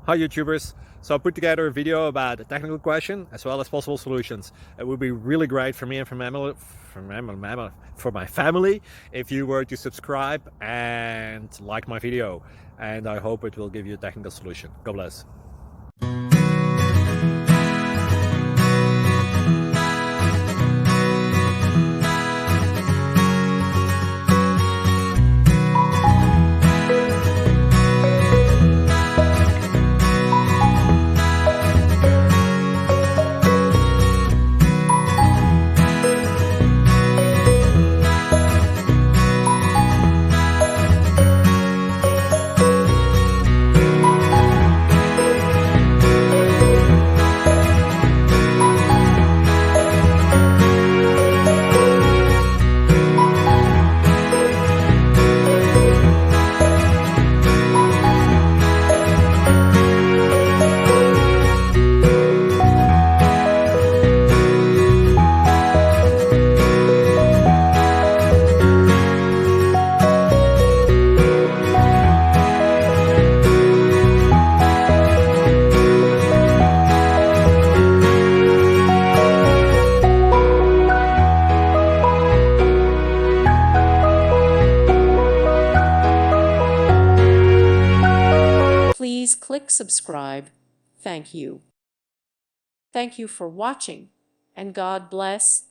Hi YouTubers. So I put together a video about a technical question as well as possible solutions. It would be really great for me and for my family if you were to subscribe and like my video, and I hope it will give you a technical solution. God bless. Please click subscribe. Thank you. Thank you for watching, and God bless.